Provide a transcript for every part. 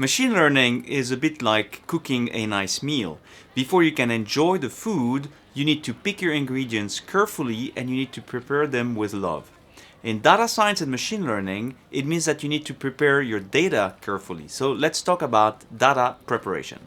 Machine learning is a bit like cooking a nice meal. Before you can enjoy the food, you need to pick your ingredients carefully and you need to prepare them with love. In data science and machine learning, it means that you need to prepare your data carefully. So let's talk about data preparation.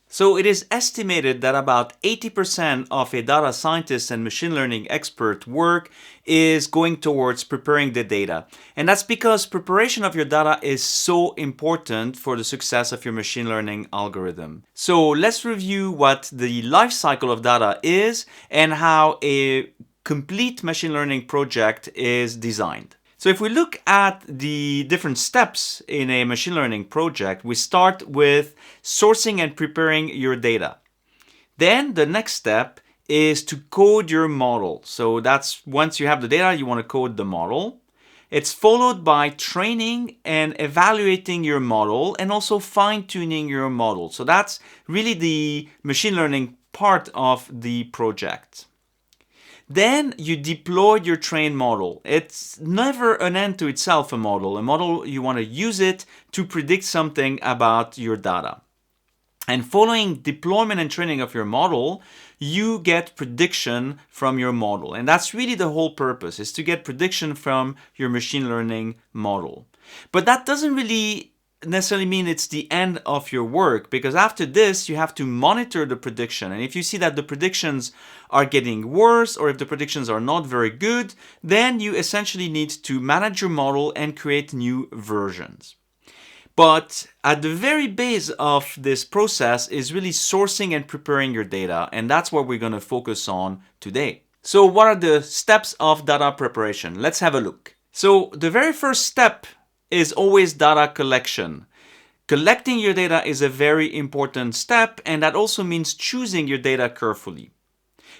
So it is estimated that about 80% of a data scientist and machine learning expert work is going towards preparing the data. And that's because preparation of your data is so important for the success of your machine learning algorithm. So let's review what the life cycle of data is and how a complete machine learning project is designed. So if we look at the different steps in a machine learning project, we start with sourcing and preparing your data. Then the next step is to code your model. So that's once you have the data, you want to code the model. It's followed by training and evaluating your model and also fine-tuning your model. So that's really the machine learning part of the project. Then you deploy your trained model. It's never an end to itself, a model. A model, you want to use it to predict something about your data. And following deployment and training of your model, you get prediction from your model. And that's really the whole purpose, is to get prediction from your machine learning model. But that doesn't really necessarily mean it's the end of your work, because after this you have to monitor the prediction, and if you see that the predictions are getting worse or if the predictions are not very good, then you essentially need to manage your model and create new versions. But at the very base of this process is really sourcing and preparing your data, and that's what we're going to focus on today. So what are the steps of data preparation? Let's have a look. So the very first step is always data collection. Collecting your data is a very important step, and that also means choosing your data carefully.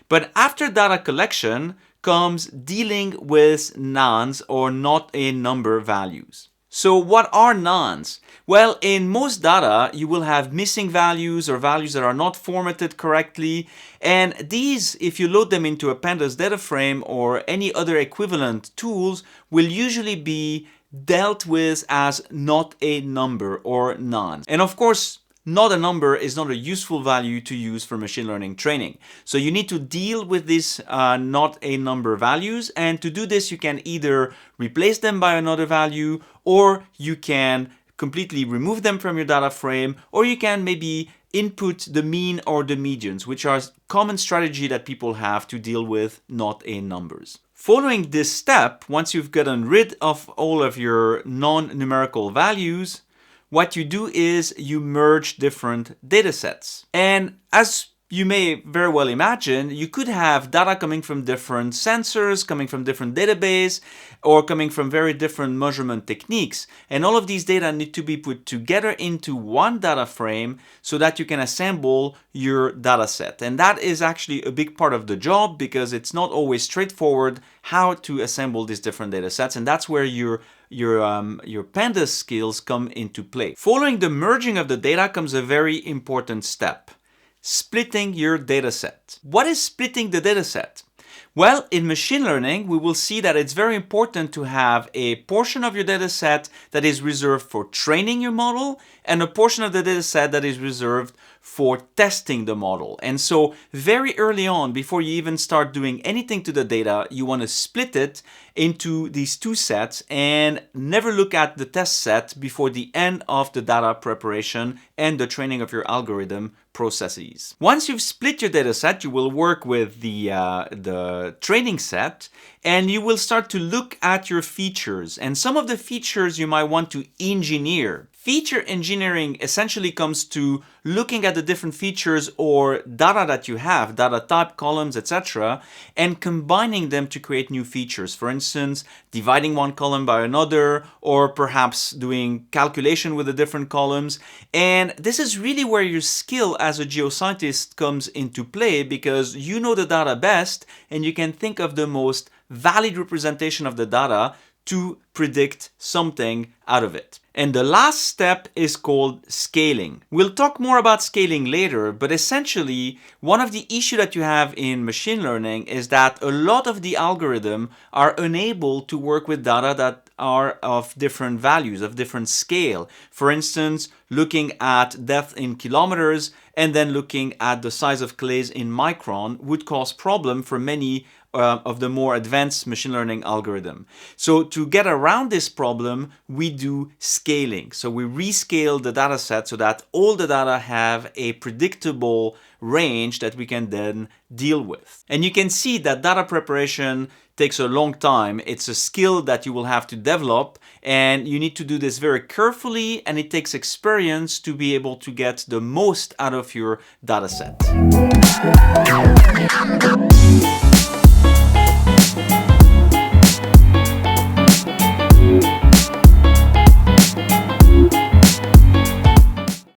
But after data collection comes dealing with nonce or not a number values. So what are nonce? Well, in most data, you will have missing values or values that are not formatted correctly. And these, if you load them into a pandas data frame or any other equivalent tools, will usually be dealt with as not a number or nonce. And of course, not a number is not a useful value to use for machine learning training. So you need to deal with these not a number values. And to do this, you can either replace them by another value, or you can completely remove them from your data frame, or you can maybe input the mean or the medians, which are common strategy that people have to deal with not a numbers. Following this step, once you've gotten rid of all of your non-numerical values, what you do is you merge different data sets. And as you may very well imagine, you could have data coming from different sensors, coming from different databases, or coming from very different measurement techniques. And all of these data need to be put together into one data frame so that you can assemble your data set. And that is actually a big part of the job, because it's not always straightforward how to assemble these different data sets. And that's where your pandas skills come into play. Following the merging of the data comes a very important step: splitting your dataset. What is splitting the dataset? Well, in machine learning, we will see that it's very important to have a portion of your dataset that is reserved for training your model and a portion of the dataset that is reserved for testing the model. And so very early on, before you even start doing anything to the data, you want to split it into these two sets and never look at the test set before the end of the data preparation and the training of your algorithm processes. Once you've split your data set, you will work with the training set, and you will start to look at your features. And some of the features you might want to engineer. Feature engineering essentially comes to looking at the different features or data that you have, data type, columns, etc., and combining them to create new features. For instance, dividing one column by another, or perhaps doing calculation with the different columns. And this is really where your skill as a geoscientist comes into play, because you know the data best and you can think of the most valid representation of the data to predict something out of it. And the last step is called scaling. We'll talk more about scaling later, but essentially, one of the issues that you have in machine learning is that a lot of the algorithms are unable to work with data that are of different values, of different scale. For instance, looking at depth in kilometers and then looking at the size of clays in micron would cause problem for many of the more advanced machine learning algorithm. So to get around this problem, we do scaling. So we rescale the data set so that all the data have a predictable range that we can then deal with. And you can see that data preparation takes a long time. It's a skill that you will have to develop, and you need to do this very carefully, and it takes experience to be able to get the most out of your data set.